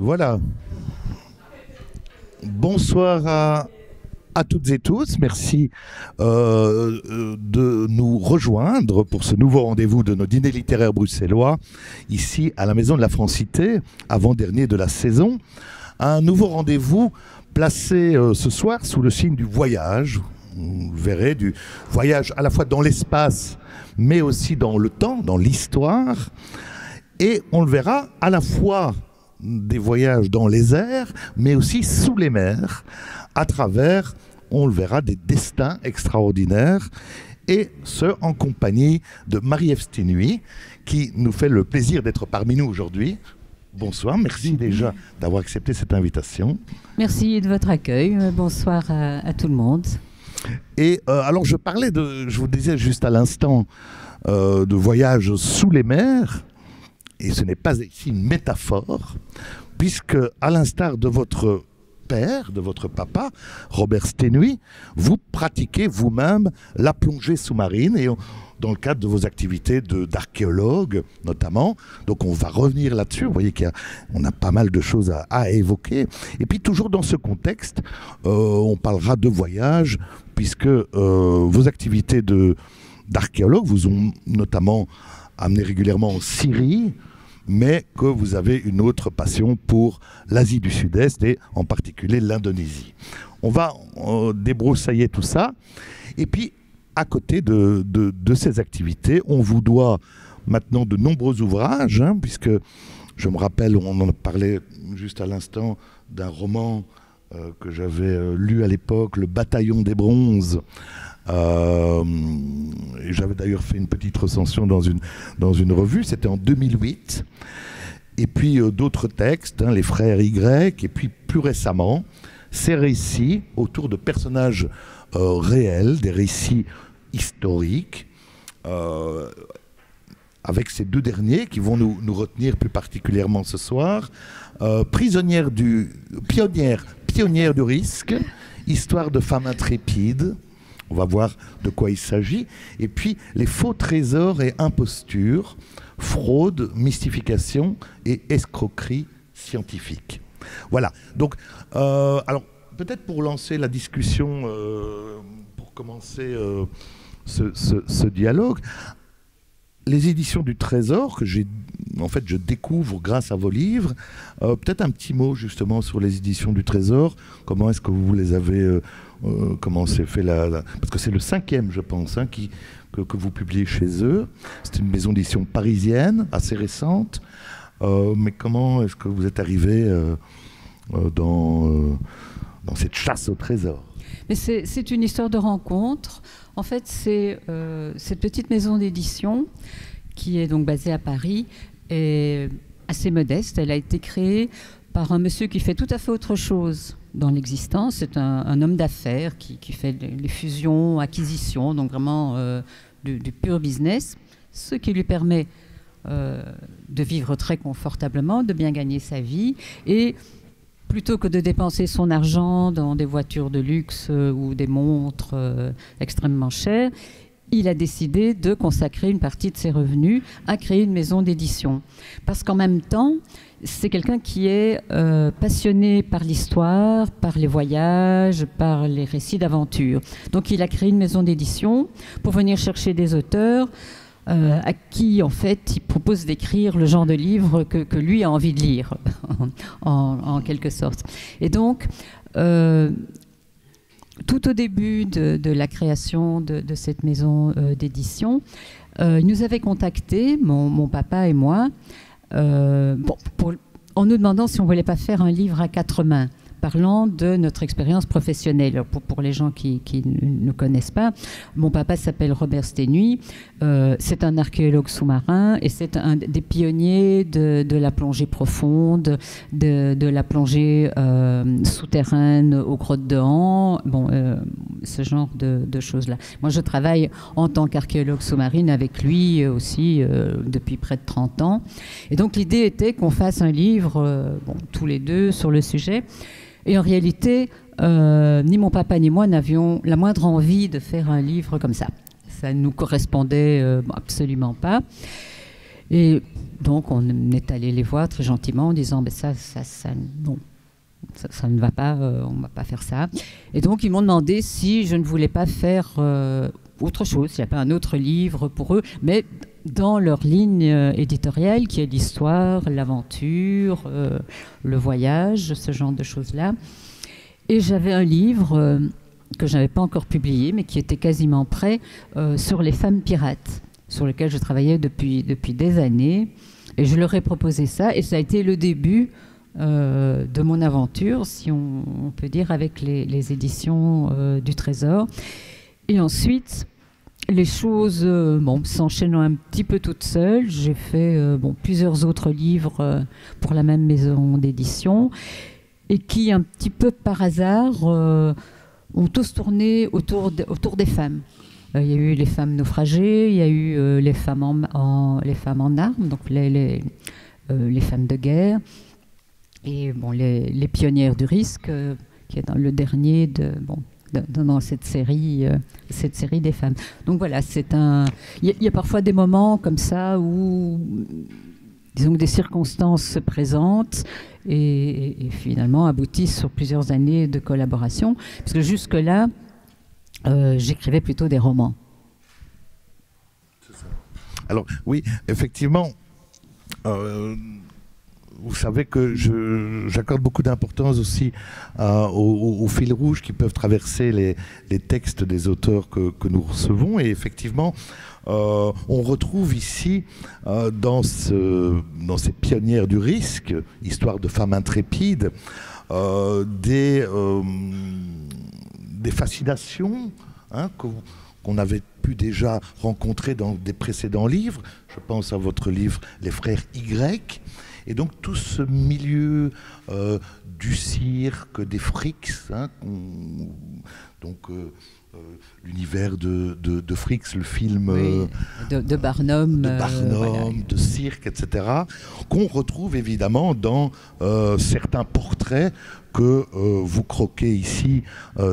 Voilà. Bonsoir à toutes et tous. Merci de nous rejoindre pour ce nouveau rendez-vous de nos dîners littéraires bruxellois, ici à la Maison de la Francité, avant-dernier de la saison. Un nouveau rendez-vous placé ce soir sous le signe du voyage. Vous verrez, du voyage à la fois dans l'espace, mais aussi dans le temps, dans l'histoire. Et on le verra à la fois des voyages dans les airs, mais aussi sous les mers, à travers, on le verra, des destins extraordinaires, et ce, en compagnie de Marie-Ève Stenuy, qui nous fait le plaisir d'être parmi nous aujourd'hui. Bonsoir, merci déjà d'avoir accepté cette invitation. Merci de votre accueil, bonsoir à tout le monde. Et alors je vous disais juste à l'instant, de voyage sous les mers, et ce n'est pas ici une métaphore, puisque à l'instar de votre père, de votre papa, Robert Stenuy, vous pratiquez vous-même la plongée sous-marine, et dans le cadre de vos activités d'archéologue notamment. Donc on va revenir là-dessus, vous voyez qu'on a pas mal de choses à évoquer. Et puis toujours dans ce contexte, on parlera de voyage, puisque vos activités d'archéologue vous ont notamment amené régulièrement en Syrie, mais que vous avez une autre passion pour l'Asie du Sud-Est et en particulier l'Indonésie. On va débroussailler tout ça. Et puis, à côté de ces activités, on vous doit maintenant de nombreux ouvrages, puisque je me rappelle, on en parlait juste à l'instant, d'un roman que j'avais lu à l'époque, Le Bataillon des Bronzes. J'avais d'ailleurs fait une petite recension dans une revue, c'était en 2008. Et puis d'autres textes, Les Frères Y, et puis plus récemment, ces récits autour de personnages réels, des récits historiques, avec ces deux derniers qui vont nous retenir plus particulièrement ce soir. Pionnière du risque, histoire de femmes intrépides. On va voir de quoi il s'agit. Et puis, les faux trésors et impostures, fraude, mystification et escroquerie scientifique. Voilà. Donc, alors, peut-être pour lancer la discussion, pour commencer ce dialogue, les éditions du Trésor, que je découvre grâce à vos livres, peut-être un petit mot justement sur les éditions du Trésor. Comment est-ce que vous les avez... comment s'est fait parce que c'est le 5e, je pense, que vous publiez chez eux. C'est une maison d'édition parisienne, assez récente. Mais comment est-ce que vous êtes arrivé dans cette chasse au trésor? Mais c'est une histoire de rencontre. En fait, c'est cette petite maison d'édition qui est donc basée à Paris est assez modeste. Elle a été créée par un monsieur qui fait tout à fait autre chose dans l'existence. C'est un homme d'affaires qui fait les fusions, acquisitions, donc vraiment du pur business, ce qui lui permet de vivre très confortablement, de bien gagner sa vie. Et plutôt que de dépenser son argent dans des voitures de luxe ou des montres extrêmement chères, il a décidé de consacrer une partie de ses revenus à créer une maison d'édition. Parce qu'en même temps, c'est quelqu'un qui est passionné par l'histoire, par les voyages, par les récits d'aventure. Donc il a créé une maison d'édition pour venir chercher des auteurs à qui, en fait, il propose d'écrire le genre de livre que lui a envie de lire, en quelque sorte. Et donc, tout au début de la création de cette maison d'édition, il nous avait contactés, mon papa et moi, en nous demandant si on ne voulait pas faire un livre à 4 mains, parlant de notre expérience professionnelle. Pour les gens qui ne connaissent pas, mon papa s'appelle Robert Stenuy, c'est un archéologue sous-marin et c'est un des pionniers de la plongée profonde, de la plongée souterraine aux grottes de Han, ce genre de choses-là. Moi, je travaille en tant qu'archéologue sous-marine avec lui aussi depuis près de 30 ans. Et donc, l'idée était qu'on fasse un livre, tous les deux, sur le sujet. Et en réalité, ni mon papa ni moi n'avions la moindre envie de faire un livre comme ça. Ça ne nous correspondait absolument pas. Et donc, on est allé les voir très gentiment en disant ben non, ça ne va pas, on ne va pas faire ça. Et donc, ils m'ont demandé si je ne voulais pas faire autre chose, s'il n'y a pas un autre livre pour eux, mais dans leur ligne éditoriale, qui est l'histoire, l'aventure, le voyage, ce genre de choses-là. Et j'avais un livre que je n'avais pas encore publié, mais qui était quasiment prêt, sur les femmes pirates, sur lequel je travaillais depuis des années. Et je leur ai proposé ça, et ça a été le début de mon aventure, si on peut dire, avec les éditions du Trésor. Et ensuite, les choses s'enchaînant un petit peu toutes seules. J'ai fait plusieurs autres livres pour la même maison d'édition, et qui, un petit peu par hasard, ont tous tourné autour des femmes. Il y a eu les femmes naufragées, il y a eu les femmes en armes, donc les femmes de guerre, et les pionnières du risque, qui est dans le dernier dans cette série des femmes. Donc voilà, il y a parfois des moments comme ça où, disons que des circonstances se présentent et finalement aboutissent sur plusieurs années de collaboration, parce que jusque-là, j'écrivais plutôt des romans. C'est ça. Alors oui, effectivement, vous savez que j'accorde beaucoup d'importance aussi aux fils rouges qui peuvent traverser les textes des auteurs que nous recevons. Et effectivement, on retrouve ici, dans ces pionnières du risque, histoire de femmes intrépides, des fascinations qu'on avait pu déjà rencontrer dans des précédents livres. Je pense à votre livre « Les frères Y ». Et donc tout ce milieu du cirque, des Fricks, l'univers de Fricks, le film de Barnum, de cirque, etc., qu'on retrouve évidemment dans certains portraits que vous croquez ici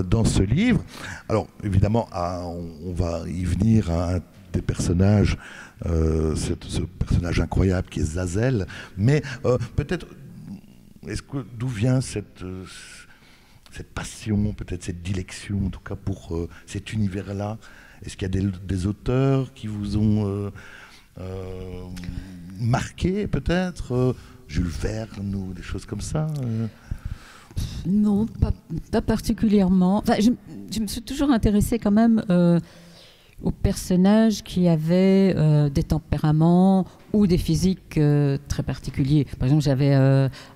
dans ce livre. Alors évidemment, on va y venir à un des personnages, ce personnage incroyable qui est Zazel, mais peut-être, d'où vient cette passion, peut-être cette dilection, en tout cas pour cet univers-là? Est-ce qu'il y a des auteurs qui vous ont marqué, peut-être Jules Verne ou des choses comme ça Non, pas particulièrement. Enfin, je me suis toujours intéressée quand même aux personnages qui avaient des tempéraments ou des physiques très particuliers. Par exemple, j'avais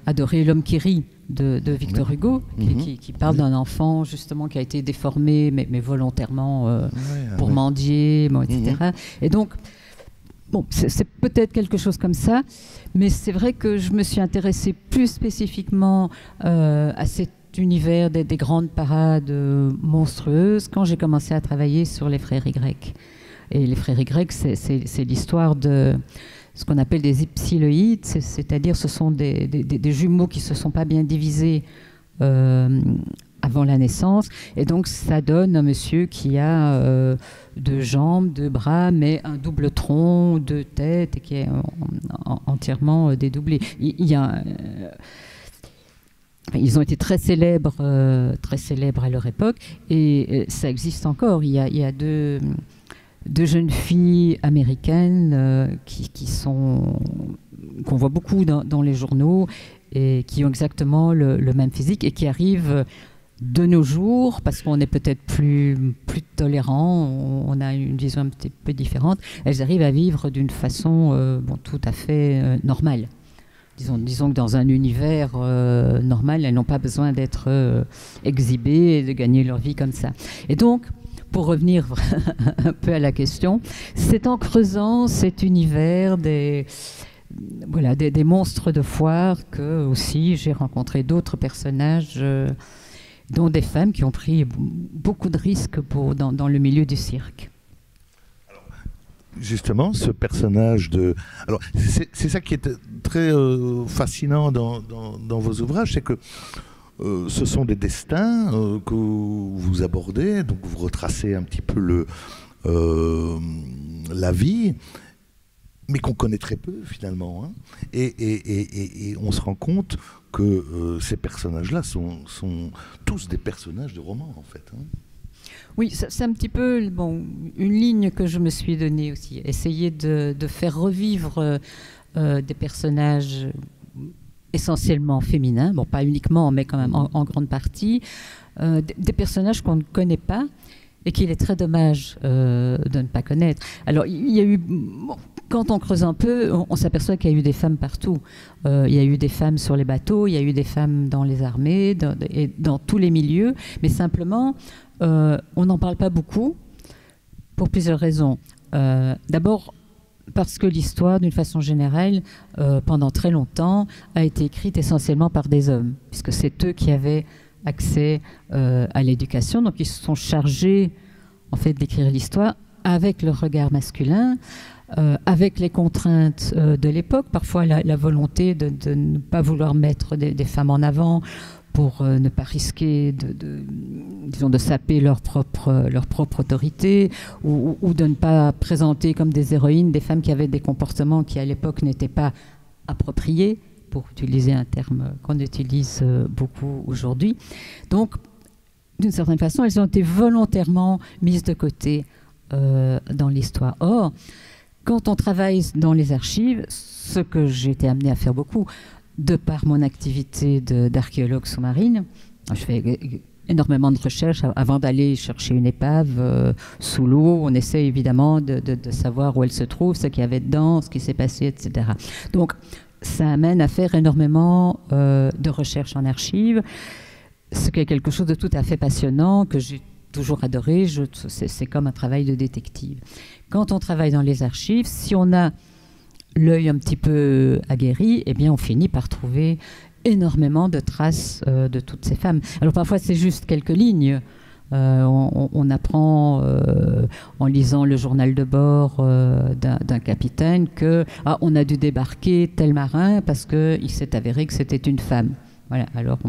adoré L'homme qui rit de Victor Hugo, qui parle d'un enfant justement qui a été déformé, mais volontairement pour mendier, etc. Et donc, c'est peut-être quelque chose comme ça, mais c'est vrai que je me suis intéressée plus spécifiquement à cet univers des grandes parades monstrueuses quand j'ai commencé à travailler sur les frères Y. Et les frères Y, c'est l'histoire de ce qu'on appelle des ipsiloïdes, c'est-à-dire ce sont des jumeaux qui ne se sont pas bien divisés avant la naissance. Et donc ça donne un monsieur qui a 2 jambes, 2 bras, mais un double tronc, 2 têtes, et qui est entièrement dédoublé. Ils ont été très célèbres à leur époque, et ça existe encore. Il y a deux jeunes filles américaines qu'on voit beaucoup dans les journaux, et qui ont exactement le même physique, et qui arrivent de nos jours, parce qu'on est peut-être plus tolérant, on a une vision un petit peu différente, elles arrivent à vivre d'une façon tout à fait normale. Disons que dans un univers normal, elles n'ont pas besoin d'être exhibées et de gagner leur vie comme ça. Et donc, pour revenir un peu à la question, c'est en creusant cet univers des monstres de foire que aussi j'ai rencontré d'autres personnages, dont des femmes qui ont pris beaucoup de risques dans le milieu du cirque. Justement, ce personnage Alors, c'est ça qui est très fascinant dans vos ouvrages, c'est que ce sont des destins que vous abordez, donc vous retracez un petit peu la vie, mais qu'on connaît très peu finalement. Hein. Et on se rend compte que ces personnages-là sont tous des personnages de romans en fait. Hein. Oui, c'est un petit peu une ligne que je me suis donnée aussi. Essayer de faire revivre des personnages essentiellement féminins, bon pas uniquement mais quand même en grande partie, des personnages qu'on ne connaît pas et qu'il est très dommage de ne pas connaître. Alors il y a eu, quand on creuse un peu, on s'aperçoit qu'il y a eu des femmes partout. Il y a eu des femmes sur les bateaux, il y a eu des femmes dans les armées, dans tous les milieux, mais simplement on n'en parle pas beaucoup pour plusieurs raisons. D'abord, parce que l'histoire, d'une façon générale, pendant très longtemps, a été écrite essentiellement par des hommes, puisque c'est eux qui avaient accès à l'éducation, donc ils se sont chargés en fait d'écrire l'histoire avec le regard masculin, avec les contraintes de l'époque, parfois la volonté de ne pas vouloir mettre des femmes en avant pour ne pas risquer de saper leur propre autorité ou de ne pas présenter comme des héroïnes des femmes qui avaient des comportements qui à l'époque n'étaient pas appropriés, pour utiliser un terme qu'on utilise beaucoup aujourd'hui. Donc, d'une certaine façon, elles ont été volontairement mises de côté dans l'histoire. Or, quand on travaille dans les archives, ce que j'ai été amenée à faire beaucoup, de par mon activité d'archéologue sous-marine, je fais énormément de recherches avant d'aller chercher une épave sous l'eau. On essaie évidemment de savoir où elle se trouve, ce qu'il y avait dedans, ce qui s'est passé, etc. Donc, ça amène à faire énormément de recherches en archives, ce qui est quelque chose de tout à fait passionnant, que j'ai toujours adoré. C'est comme un travail de détective. Quand on travaille dans les archives, si on a l'œil un petit peu aguerri, eh bien on finit par trouver énormément de traces de toutes ces femmes. Alors parfois c'est juste quelques lignes. On apprend en lisant le journal de bord d'un capitaine qu'on a dû débarquer tel marin parce qu'il s'est avéré que c'était une femme. Voilà, alors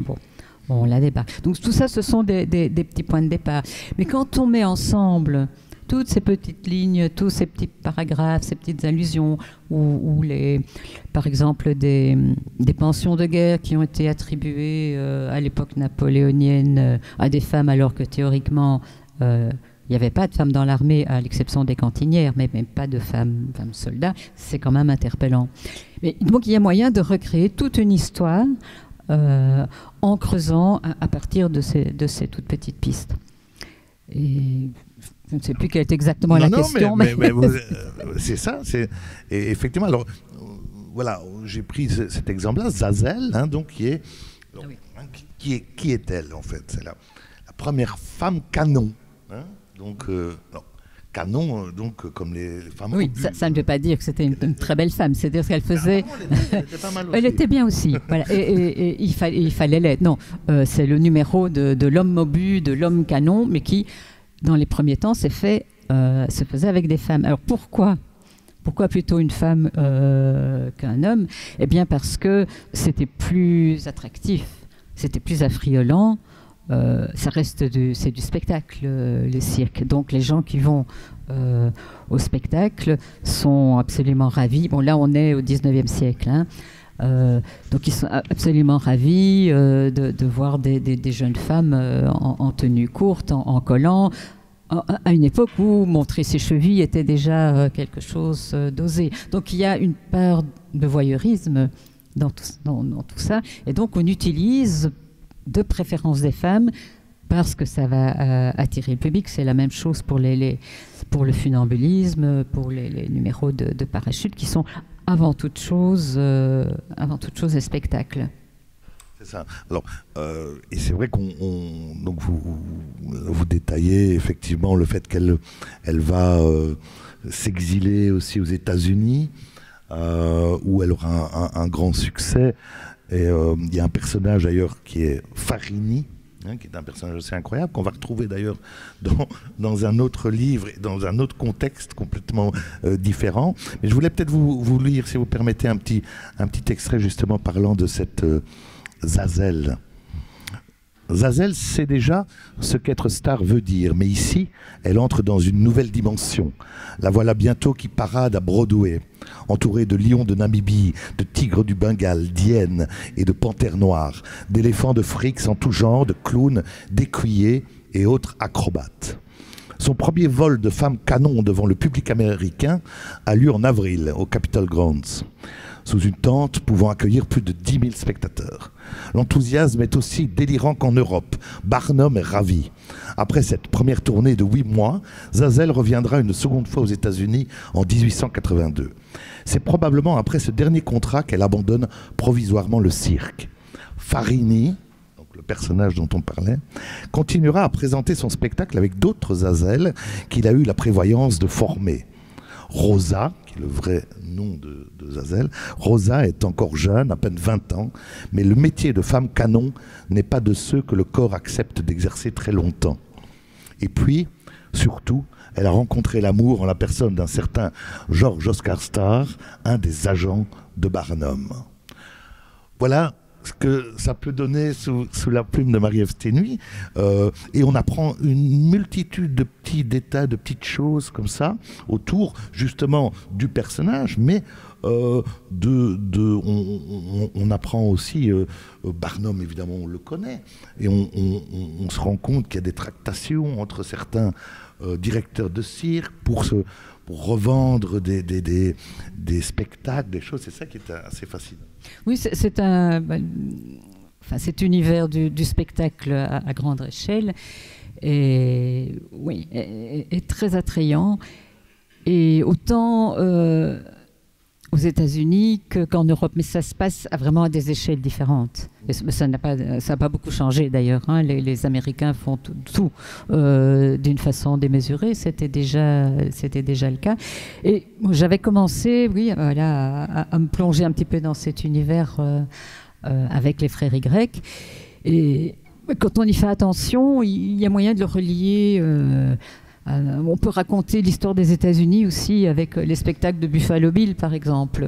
on la débarque. Donc tout ça, ce sont des petits points de départ. Mais quand on met ensemble toutes ces petites lignes, tous ces petits paragraphes, ces petites allusions, ou par exemple des pensions de guerre qui ont été attribuées à l'époque napoléonienne à des femmes, alors que théoriquement, il n'y avait pas de femmes dans l'armée, à l'exception des cantinières, mais même pas de femmes soldats, c'est quand même interpellant. Mais, donc il y a moyen de recréer toute une histoire en creusant à partir de ces toutes petites pistes. Et je ne sais plus quelle est exactement la question. Mais c'est ça. Et effectivement, alors, voilà, j'ai pris cet exemple-là, Zazel, hein, donc, qui est-elle, en fait? C'est la première femme canon. Hein, donc, canon, donc, comme les femmes... Oui, ça ne veut pas dire que c'était une très belle femme, c'est-à-dire ce qu'elle faisait... Elle était pas mal aussi. Elle était bien aussi, voilà. Et il fallait l'être. Non, c'est le numéro de l'homme obus, de l'homme canon, mais qui... dans les premiers temps, se faisait avec des femmes. Alors pourquoi plutôt une femme qu'un homme? Eh bien parce que c'était plus attractif, c'était plus affriolant. Ça reste c'est du spectacle, le cirque. Donc les gens qui vont au spectacle sont absolument ravis. Bon, là on est au 19e siècle, hein. Donc ils sont absolument ravis de voir des jeunes femmes en tenue courte, en collant, à une époque où montrer ses chevilles était déjà quelque chose d'osé. Donc il y a une part de voyeurisme dans tout ça, et donc on utilise de préférence des femmes parce que ça va attirer le public. C'est la même chose pour le funambulisme, pour les numéros de parachute qui sont avant toute chose des spectacles. C'est ça. Alors, et c'est vrai donc vous détaillez effectivement le fait qu'elle va s'exiler aussi aux États-Unis, où elle aura un grand succès. Et il y a un personnage d'ailleurs qui est Farini, hein, qui est un personnage assez incroyable, qu'on va retrouver d'ailleurs dans un autre livre, dans un autre contexte complètement différent. Mais je voulais peut-être vous lire, si vous permettez, un petit extrait justement parlant de cette Zazel. Zazel sait déjà ce qu'être star veut dire, mais ici, elle entre dans une nouvelle dimension. La voilà bientôt qui parade à Broadway. entourée de lions de Namibie, de tigres du Bengale, d'hyènes et de panthères noires, d'éléphants de Frix en tout genre, de clowns, d'écuyers et autres acrobates. Son premier vol de femme canon devant le public américain a lieu en avril au Capitol Grounds, sous une tente pouvant accueillir plus de 10 000 spectateurs. L'enthousiasme est aussi délirant qu'en Europe. Barnum est ravi. Après cette première tournée de 8 mois, Zazelle reviendra une seconde fois aux États-Unis en 1882. C'est probablement après ce dernier contrat qu'elle abandonne provisoirement le cirque. Farini, le personnage dont on parlait, continuera à présenter son spectacle avec d'autres Zazelle qu'il a eu la prévoyance de former. Rosa, qui est le vrai nom de Zazelle, Rosa est encore jeune, à peine 20 ans, mais le métier de femme canon n'est pas de ceux que le corps accepte d'exercer très longtemps. Et puis, surtout, elle a rencontré l'amour en la personne d'un certain George Oscar Starr, un des agents de Barnum. Voilà ce que ça peut donner sous la plume de Marie-Ève Sténuy. Et on apprend une multitude de petits détails, de petites choses comme ça, autour justement du personnage, mais on apprend aussi, Barnum évidemment on le connaît, et on se rend compte qu'il y a des tractations entre certains directeurs de cirque pour revendre des spectacles, des choses. C'est ça qui est assez fascinant. Oui, cet univers du spectacle à grande échelle est très attrayant. Et autant aux États-Unis qu'en Europe, mais ça se passe vraiment à des échelles différentes. Et ça n'a pas beaucoup changé d'ailleurs. Hein. Les Américains font tout d'une façon démesurée. C'était déjà le cas. Et j'avais commencé, à me plonger un petit peu dans cet univers avec les frères Y. Et quand on y fait attention, il y a moyen de le relier. On peut raconter l'histoire des États-Unis aussi avec les spectacles de Buffalo Bill, par exemple.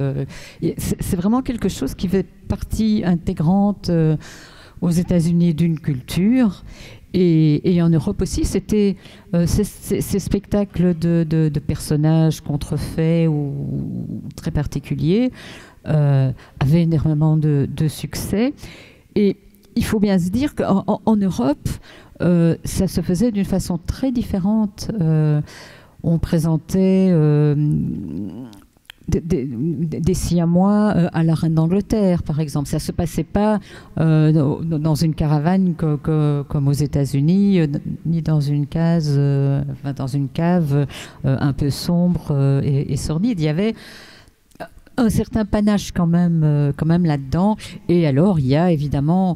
C'est vraiment quelque chose qui fait partie intégrante aux États-Unis d'une culture. Et en Europe aussi, c'était ces spectacles de personnages contrefaits ou très particuliers avaient énormément de succès. Et il faut bien se dire qu'en Europe, ça se faisait d'une façon très différente. On présentait des Siamois à la reine d'Angleterre, par exemple. Ça ne se passait pas dans une caravane comme aux États-Unis, ni dans une dans une cave un peu sombre et sordide. Il y avait un certain panache quand même là-dedans. Et alors, il y a évidemment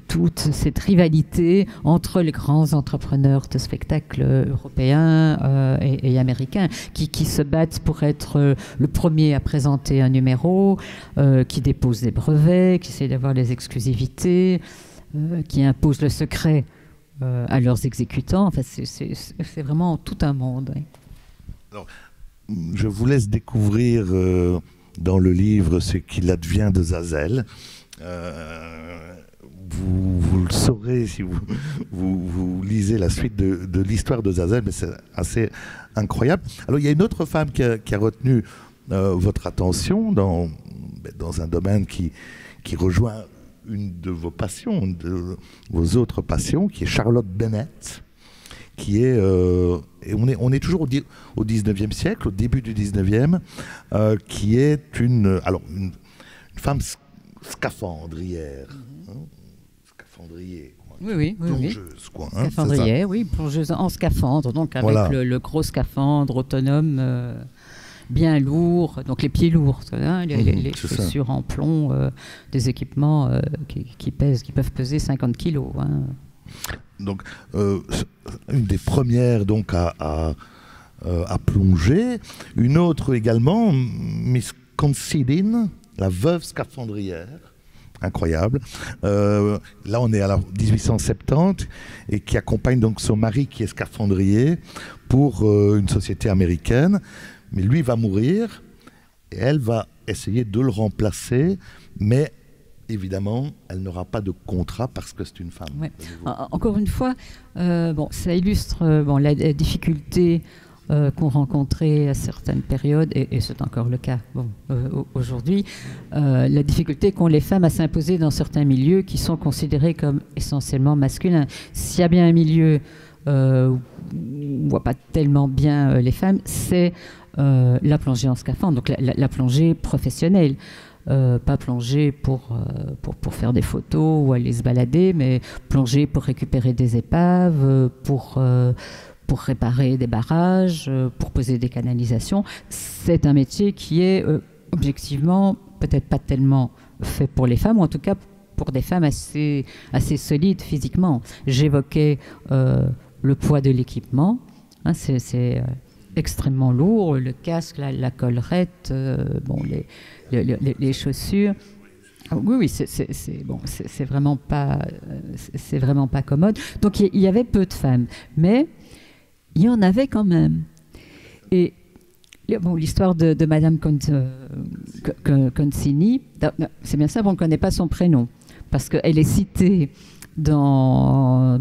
toute cette rivalité entre les grands entrepreneurs de spectacles européens et américains qui se battent pour être le premier à présenter un numéro, qui déposent des brevets, qui essaient d'avoir les exclusivités, qui imposent le secret à leurs exécutants. Enfin, c'est vraiment tout un monde. Oui. Alors, je vous laisse découvrir dans le livre ce qu'il advient de Zazelle. Vous le saurez si vous lisez la suite de l'histoire de Zazelle, mais c'est assez incroyable. Alors il y a une autre femme qui a retenu votre attention dans un domaine qui rejoint une de vos passions, une de vos autres passions, qui est Charlotte Bennett, qui est, et on est toujours au 19e siècle, au début du 19e, qui est une femme scaphandrière. Scaphandrier. Oui. Plongeuse, quoi. Scaphandrière, oui, plongeuse en scaphandre, donc avec le gros scaphandre autonome bien lourd, donc les pieds lourds, les chaussures en plomb, des équipements qui peuvent peser 50 kilos. Hein. Donc, une des premières donc à plonger. Une autre également, Miss Considine, la veuve scaphandrière. Incroyable. Là, on est à 1870 et qui accompagne donc son mari qui est scaphandrier pour une société américaine. Mais lui va mourir et elle va essayer de le remplacer, mais évidemment, elle n'aura pas de contrat parce que c'est une femme. Ouais. Encore une fois, ça illustre la difficulté qu'on rencontrait à certaines périodes, et c'est encore le cas aujourd'hui, la difficulté qu'ont les femmes à s'imposer dans certains milieux qui sont considérés comme essentiellement masculins. S'il y a bien un milieu où on ne voit pas tellement bien les femmes, c'est la plongée en scaphandre, donc la plongée professionnelle. Pas plonger pour faire des photos ou aller se balader, mais plonger pour récupérer des épaves, pour réparer des barrages, pour poser des canalisations. C'est un métier qui est objectivement peut-être pas tellement fait pour les femmes, ou en tout cas pour des femmes assez solides physiquement. J'évoquais le poids de l'équipement. Hein, c'est extrêmement lourd, le casque, la collerette, les chaussures. Oui, c'est vraiment pas commode. Donc il y avait peu de femmes, mais il y en avait quand même. Et l'histoire de Madame Concini, c'est bien ça, on ne connaît pas son prénom, parce qu'elle est citée dans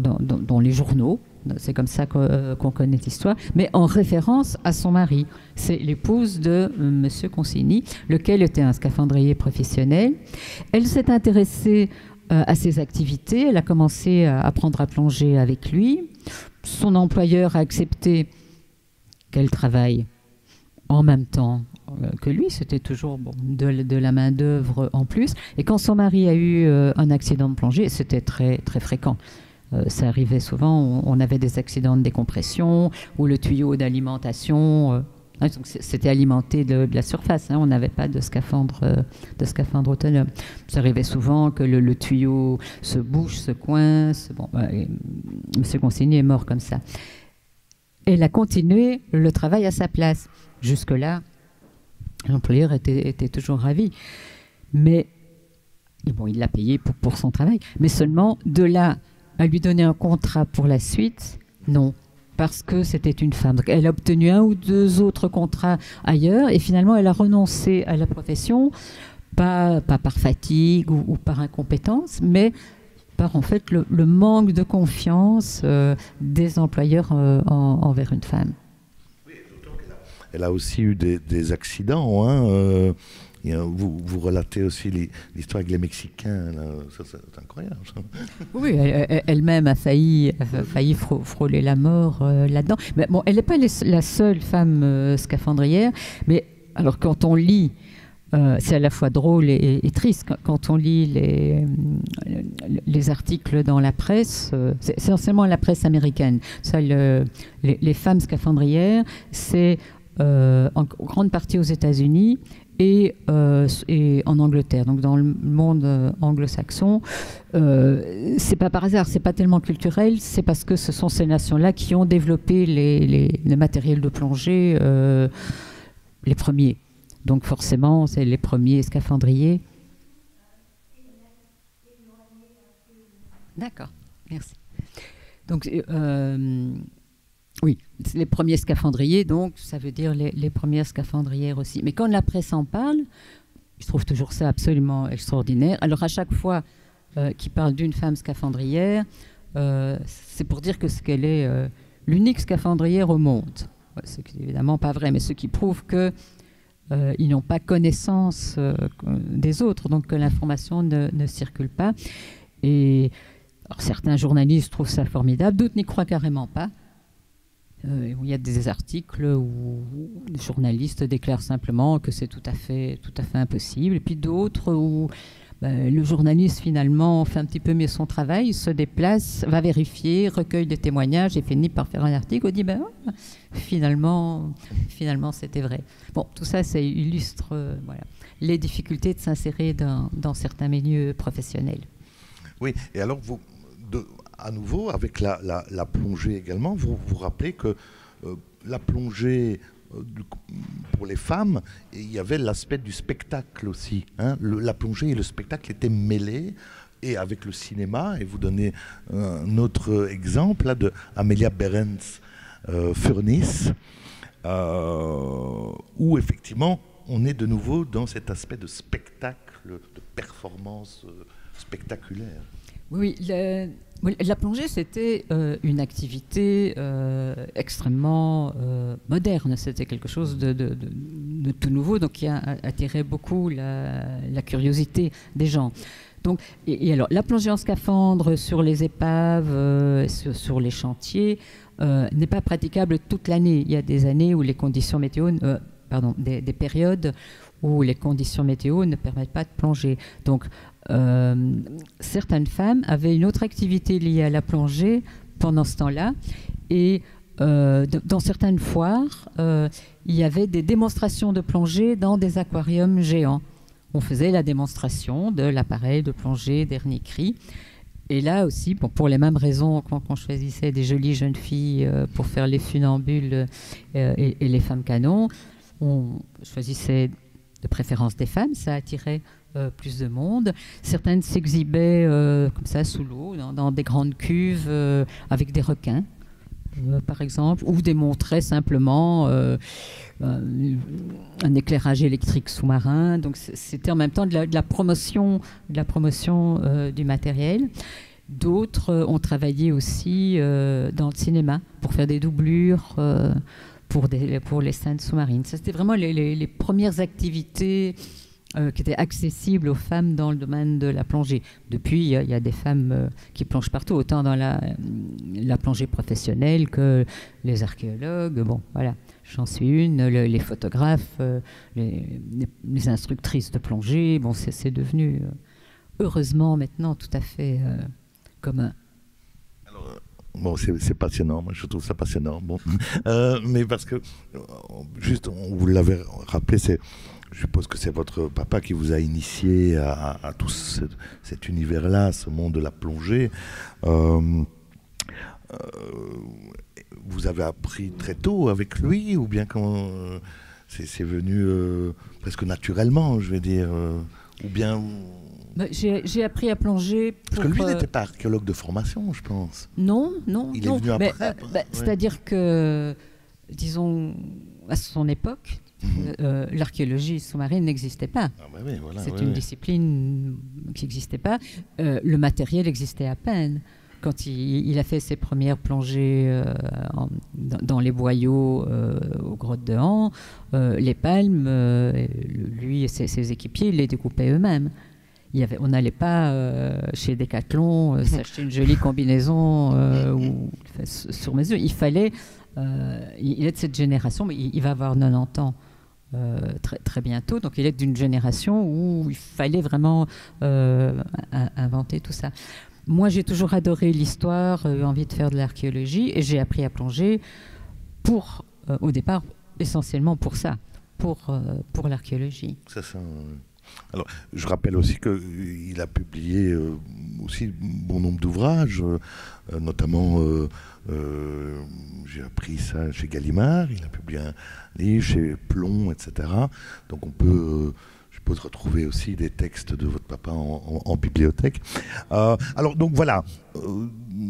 les journaux. C'est comme ça qu'on connaît l'histoire, mais en référence à son mari. C'est l'épouse de Monsieur Concini, lequel était un scaphandrier professionnel. Elle s'est intéressée à ses activités. Elle a commencé à apprendre à plonger avec lui. Son employeur a accepté qu'elle travaille en même temps que lui. C'était toujours de la main-d'œuvre en plus. Et quand son mari a eu un accident de plongée, c'était très, très fréquent. Ça arrivait souvent, on avait des accidents de décompression ou le tuyau d'alimentation. Donc c'était alimenté de la surface, hein, on n'avait pas de scaphandre autonome. Ça arrivait souvent que le tuyau se bouche, se coince. Monsieur Concini est mort comme ça. Elle a continué le travail à sa place. Jusque-là, l'employeur était toujours ravi. Mais il l'a payé pour son travail. Mais seulement de là à lui donner un contrat pour la suite, non, parce que c'était une femme. Donc, elle a obtenu 1 ou 2 autres contrats ailleurs et finalement elle a renoncé à la profession, pas par fatigue ou par incompétence, mais par en fait le manque de confiance des employeurs envers une femme. Oui, elle a aussi eu des accidents, hein, vous relatez aussi l'histoire avec les Mexicains, là. Ça, c'est incroyable. Ça. Oui, elle-même a failli frôler la mort là-dedans. Mais bon, elle n'est pas la seule femme scaphandrière, mais alors quand on lit, c'est à la fois drôle et triste, quand on lit les articles dans la presse, c'est essentiellement la presse américaine. Ça, les femmes scaphandrières, c'est en grande partie aux États-Unis, et en Angleterre, donc dans le monde anglo-saxon. C'est pas par hasard, c'est pas tellement culturel, c'est parce que ce sont ces nations-là qui ont développé les matériels de plongée les premiers. Donc forcément, c'est les premiers scaphandriers. D'accord, merci. Donc oui, les premiers scaphandriers, donc ça veut dire les premières scaphandrières aussi. Mais quand la presse en parle, je trouve toujours ça absolument extraordinaire. Alors à chaque fois qu'il parle d'une femme scaphandrière, c'est pour dire qu'elle est l'unique scaphandrière au monde. C'est évidemment pas vrai, mais ce qui prouve qu'ils n'ont pas connaissance des autres, donc que l'information ne circule pas. Et alors, certains journalistes trouvent ça formidable, d'autres n'y croient carrément pas. Il y a des articles où des journalistes déclarent simplement que c'est tout à fait impossible, et puis d'autres où le journaliste finalement fait un petit peu mieux son travail, il se déplace, va vérifier, recueille des témoignages et finit par faire un article où il dit finalement c'était vrai. Bon, tout ça illustre les difficultés de s'insérer dans certains milieux professionnels. Oui, et alors à nouveau, avec la plongée également, vous vous rappelez que la plongée, pour les femmes, il y avait l'aspect du spectacle aussi. Hein. La plongée et le spectacle étaient mêlés, et avec le cinéma, et vous donnez un autre exemple là, de Amelia Behrens Furniss, où effectivement, on est de nouveau dans cet aspect de spectacle, de performance spectaculaire. Oui, Oui, la plongée, c'était une activité extrêmement moderne. C'était quelque chose de tout nouveau, donc qui a attiré beaucoup la curiosité des gens. Donc, et alors, la plongée en scaphandre sur les épaves, sur les chantiers, n'est pas praticable toute l'année. Il y a des années où les conditions météo, des périodes où les conditions météo ne permettent pas de plonger. Donc, certaines femmes avaient une autre activité liée à la plongée pendant ce temps-là, et dans certaines foires, il y avait des démonstrations de plongée dans des aquariums géants. On faisait la démonstration de l'appareil de plongée d'Ernie-Cris. Et là aussi, bon, pour les mêmes raisons, quand on choisissait des jolies jeunes filles pour faire les funambules et les femmes canons, on choisissait de préférence des femmes, ça attirait plus de monde. Certaines s'exhibaient comme ça sous l'eau, dans des grandes cuves avec des requins, par exemple, ou démontraient simplement un éclairage électrique sous-marin. Donc c'était en même temps de la promotion du matériel. D'autres ont travaillé aussi dans le cinéma pour faire des doublures pour les scènes sous-marines. Ça, c'était vraiment les premières activités qui étaient accessibles aux femmes dans le domaine de la plongée. Depuis, il y a des femmes qui plongent partout, autant dans la plongée professionnelle que les archéologues. Bon, voilà, j'en suis une. Les photographes, les instructrices de plongée. Bon, c'est devenu, heureusement, maintenant tout à fait commun. Bon, c'est passionnant, moi je trouve ça passionnant. Bon. Mais parce que, juste, on vous l'avait rappelé, je suppose que c'est votre papa qui vous a initié à tout cet univers-là, ce monde de la plongée. Vous avez appris très tôt avec lui, ou bien comment c'est venu presque naturellement, je vais dire, ou bien... J'ai appris à plonger Parce que lui n'était pas archéologue de formation, je pense. Non. Il est venu après. Ouais. C'est-à-dire que, disons, à son époque, l'archéologie sous-marine n'existait pas. Voilà, c'est une discipline qui n'existait pas. Le matériel existait à peine. Quand il a fait ses premières plongées dans les boyaux aux grottes de Han, les palmes, lui et ses équipiers, ils les découpaient eux-mêmes. On n'allait pas chez Decathlon s'acheter une jolie combinaison sur mesure. Il fallait... il est de cette génération, mais il va avoir 90 ans très, très bientôt. Donc il est d'une génération où il fallait vraiment inventer tout ça. Moi, j'ai toujours adoré l'histoire, eu envie de faire de l'archéologie, et j'ai appris à plonger au départ, essentiellement pour ça, pour l'archéologie. C'est ça. Alors, je rappelle aussi qu'il a publié aussi bon nombre d'ouvrages, notamment, j'ai appris ça chez Gallimard, il a publié un livre chez Plomb, etc. Donc on peut, je suppose, retrouver aussi des textes de votre papa en bibliothèque. Alors, donc voilà,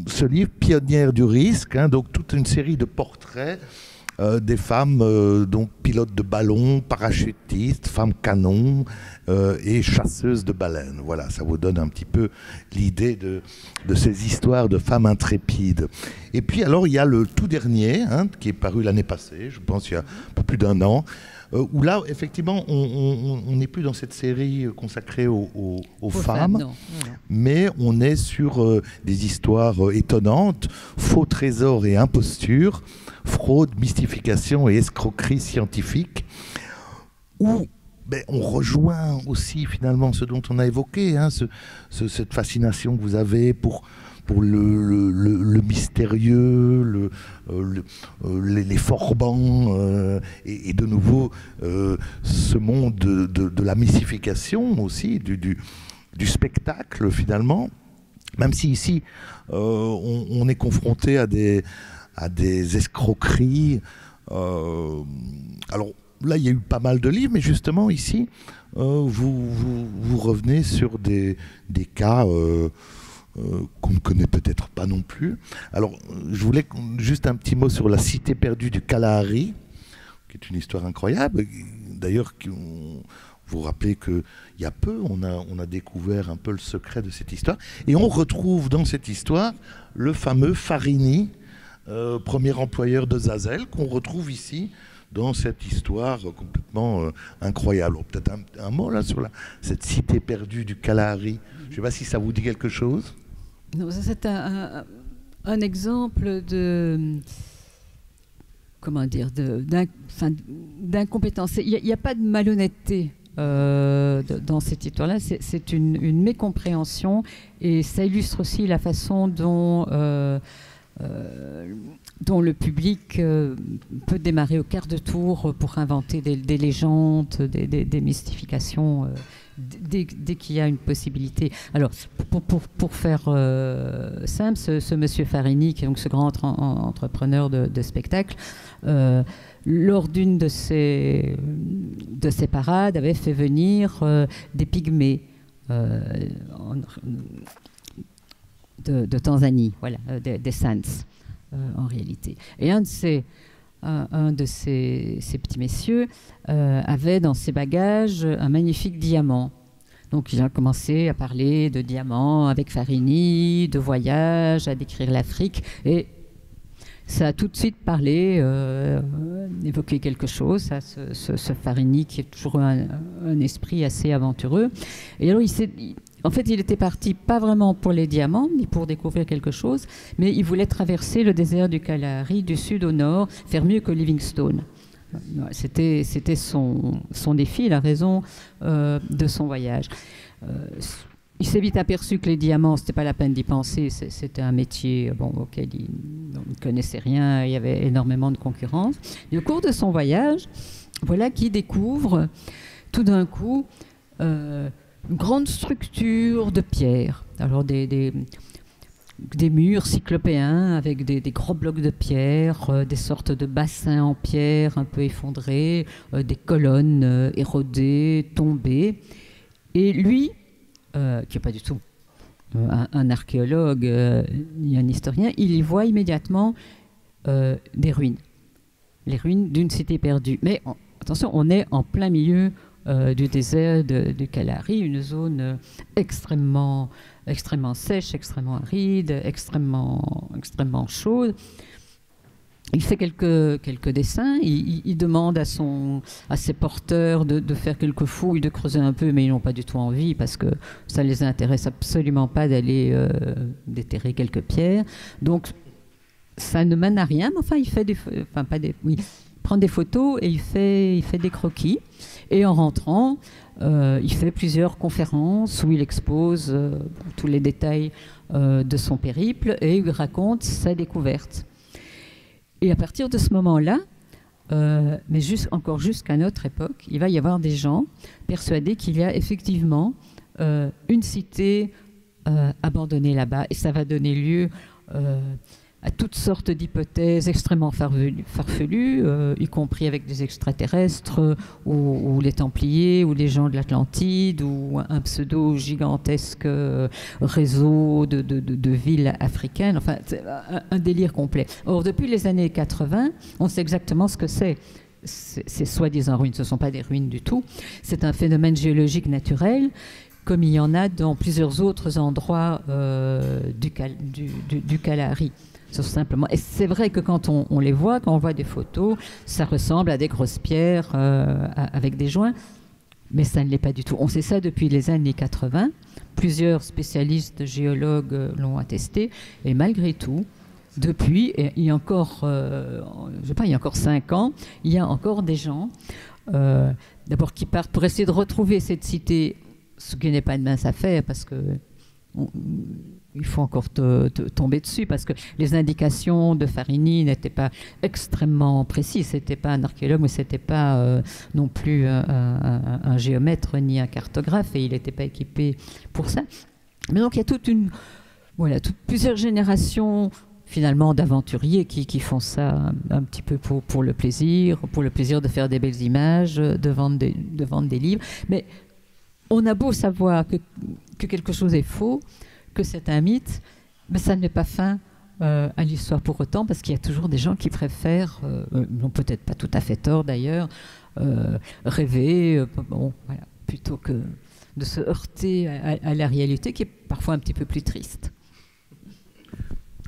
ce livre, Pionnière du risque, donc toute une série de portraits des femmes donc pilotes de ballons, parachutistes, femmes canons et chasseuses de baleines. Voilà, ça vous donne un petit peu l'idée de ces histoires de femmes intrépides. Et puis alors il y a le tout dernier, qui est paru l'année passée, je pense il y a un peu plus d'un an, où là effectivement on n'est plus dans cette série consacrée aux femmes, non. Mais on est sur des histoires étonnantes, faux trésors et impostures, fraude, mystification et escroquerie scientifique, où on rejoint aussi finalement ce dont on a évoqué, cette fascination que vous avez pour le mystérieux, les forbans, et de nouveau ce monde de la mystification aussi, du spectacle finalement, même si ici on est confronté à des escroqueries. Alors là, il y a eu pas mal de livres, mais justement ici, vous revenez sur des cas qu'on ne connaît peut-être pas non plus. Alors, je voulais juste un petit mot sur la cité perdue du Kalahari, qui est une histoire incroyable. D'ailleurs, Vous vous rappelez qu'il y a peu, on a découvert un peu le secret de cette histoire. Et on retrouve dans cette histoire le fameux Farini, premier employeur de Zazel, qu'on retrouve ici dans cette histoire complètement incroyable. Peut-être un mot là sur cette cité perdue du Kalahari. Je ne sais pas si ça vous dit quelque chose. Non, ça c'est un exemple de... Comment dire, d'incompétence. Il n'y a pas de malhonnêteté dans cette histoire-là. C'est une mécompréhension, et ça illustre aussi la façon dont le public peut démarrer au quart de tour pour inventer des légendes, des mystifications dès qu'il y a une possibilité. Alors, pour faire simple, ce monsieur Farini, qui est donc ce grand entrepreneur de spectacle, lors d'une de ses parades, avait fait venir des pygmées de Tanzanie, voilà, des Sans, en réalité. Et un de ces petits messieurs avait dans ses bagages un magnifique diamant. Donc il a commencé à parler de diamants avec Farini, de voyage, à décrire l'Afrique, et ça a tout de suite parlé, évoqué quelque chose, ça, ce Farini qui est toujours un esprit assez aventureux. Et alors en fait, il était parti pas vraiment pour les diamants, ni pour découvrir quelque chose, mais il voulait traverser le désert du Kalahari du sud au nord, faire mieux que Livingstone. C'était son défi, la raison de son voyage. Il s'est vite aperçu que les diamants, c'était pas la peine d'y penser, c'était un métier auquel il ne connaissait rien, il y avait énormément de concurrence. Et au cours de son voyage, voilà qu'il découvre tout d'un coup une grande structure de pierre. Alors des murs cyclopéens avec des gros blocs de pierre, des sortes de bassins en pierre un peu effondrés, des colonnes érodées, tombées. Et lui, qui n'est pas du tout un archéologue ni un historien, il y voit immédiatement des ruines. Les ruines d'une cité perdue. Mais attention, on est en plein milieu du désert du Kalahari, une zone extrêmement sèche, extrêmement aride, extrêmement chaude. Il fait quelques dessins, il demande à ses porteurs de faire quelques fouilles, de creuser un peu, mais ils n'ont pas du tout envie parce que ça ne les intéresse absolument pas d'aller déterrer quelques pierres. Donc ça ne mène à rien, mais enfin il fait il prend des photos et il fait des croquis. Et en rentrant, il fait plusieurs conférences où il expose tous les détails de son périple et il raconte sa découverte. Et à partir de ce moment-là, mais encore jusqu'à notre époque, il va y avoir des gens persuadés qu'il y a effectivement une cité abandonnée là-bas. Et ça va donner lieu à toutes sortes d'hypothèses extrêmement farfelues, y compris avec des extraterrestres, ou les Templiers, ou les gens de l'Atlantide, ou un pseudo-gigantesque réseau de villes africaines. Enfin, c'est un délire complet. Or, depuis les années 80, on sait exactement ce que c'est. Ces soi-disant ruines, ce ne sont pas des ruines du tout. C'est un phénomène géologique naturel, comme il y en a dans plusieurs autres endroits du Kalahari. Simplement. Et c'est vrai que quand on les voit, quand on voit des photos, ça ressemble à des grosses pierres avec des joints, mais ça ne l'est pas du tout. On sait ça depuis les années 80. Plusieurs spécialistes géologues l'ont attesté, et malgré tout, depuis, et il y a encore, je sais pas, il y a encore 5 ans, il y a encore des gens, d'abord qui partent pour essayer de retrouver cette cité, ce qui n'est pas une mince affaire, parce que il faut encore tomber dessus, parce que les indications de Farini n'étaient pas extrêmement précises. C'était pas un archéologue, mais c'était pas non plus un géomètre ni un cartographe, et il n'était pas équipé pour ça. Mais donc il y a plusieurs générations finalement d'aventuriers qui font ça un petit peu pour le plaisir de faire des belles images, de vendre des livres. Mais on a beau savoir que quelque chose est faux, que c'est un mythe, mais ça ne met pas fin à l'histoire pour autant, parce qu'il y a toujours des gens qui préfèrent, n'ont peut-être pas tout à fait tort d'ailleurs, rêver, voilà, plutôt que de se heurter à la réalité qui est parfois un petit peu plus triste.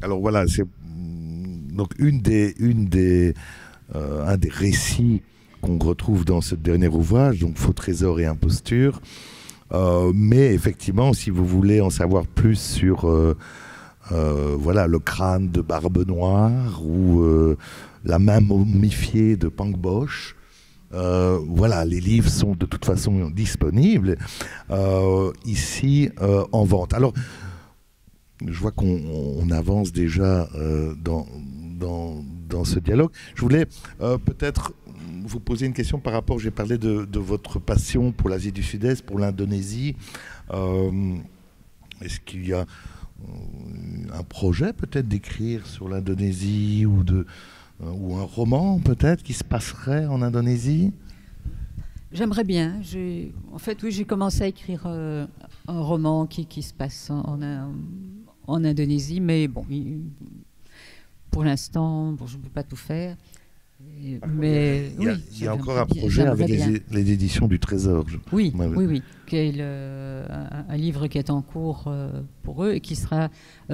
Alors voilà, c'est donc un des récits qu'on retrouve dans ce dernier ouvrage, donc Faux trésor et imposture. Mais effectivement, si vous voulez en savoir plus sur voilà, le crâne de Barbe Noire ou la main momifiée de Pangboche, voilà, les livres sont de toute façon disponibles ici en vente. Alors, je vois qu'on avance déjà dans ce dialogue. Je voulais peut-être vous poser une question par rapport, j'ai parlé de votre passion pour l'Asie du Sud-Est, pour l'Indonésie. Est-ce qu'il y a un projet peut-être d'écrire sur l'Indonésie ou un roman peut-être qui se passerait en Indonésie? J'aimerais bien. En fait, oui, j'ai commencé à écrire un roman qui se passe en Indonésie, mais bon, pour l'instant, bon, je ne peux pas tout faire. Mais il y a encore un projet avec les éditions du Trésor. Oui, qui est un livre qui est en cours pour eux et qui sera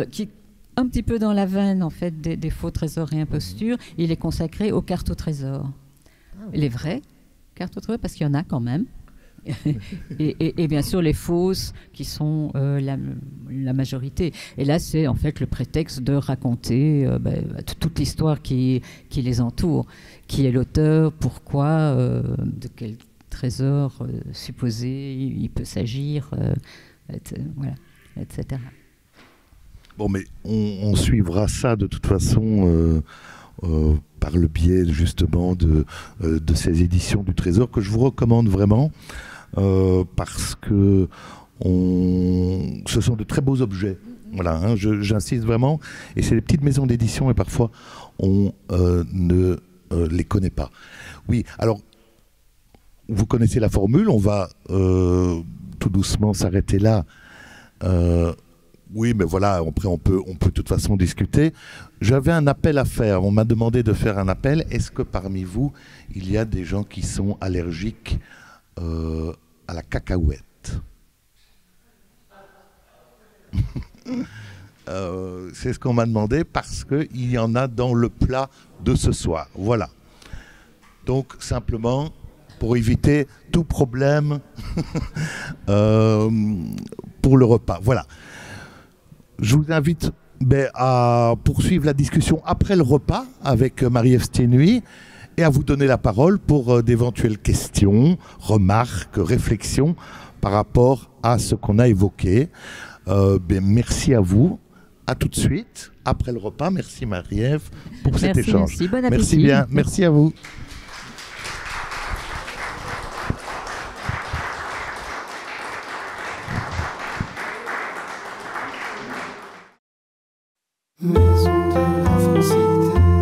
qui un petit peu dans la veine en fait des faux trésors et impostures. Il est consacré aux cartes au trésor, les vraies cartes au trésor parce qu'il y en a quand même. et bien sûr les fausses qui sont la majorité. Et là, c'est en fait le prétexte de raconter toute l'histoire qui les entoure. Qui est l'auteur, pourquoi, de quel trésor supposé il peut s'agir, voilà, etc. Bon, mais on suivra ça de toute façon par le biais justement de ces éditions du Trésor que je vous recommande vraiment. Parce que ce sont de très beaux objets. Voilà, hein, j'insiste vraiment. Et c'est des petites maisons d'édition et parfois on ne les connaît pas. Oui, alors vous connaissez la formule. On va tout doucement s'arrêter là. Oui, mais voilà, après on peut de toute façon discuter. J'avais un appel à faire. On m'a demandé de faire un appel. Est-ce que parmi vous, il y a des gens qui sont allergiques à la cacahuète? C'est ce qu'on m'a demandé parce qu'il y en a dans le plat de ce soir. Voilà. Donc, simplement, pour éviter tout problème pour le repas. Voilà. Je vous invite à poursuivre la discussion après le repas avec Marie-Ève Stiénuy et à vous donner la parole pour d'éventuelles questions, remarques, réflexions par rapport à ce qu'on a évoqué. Merci à vous. À tout de suite, après le repas. Merci Marie-Ève pour cet échange. Merci, bon appétit. Merci bien, merci à vous. Maison de l'infocité.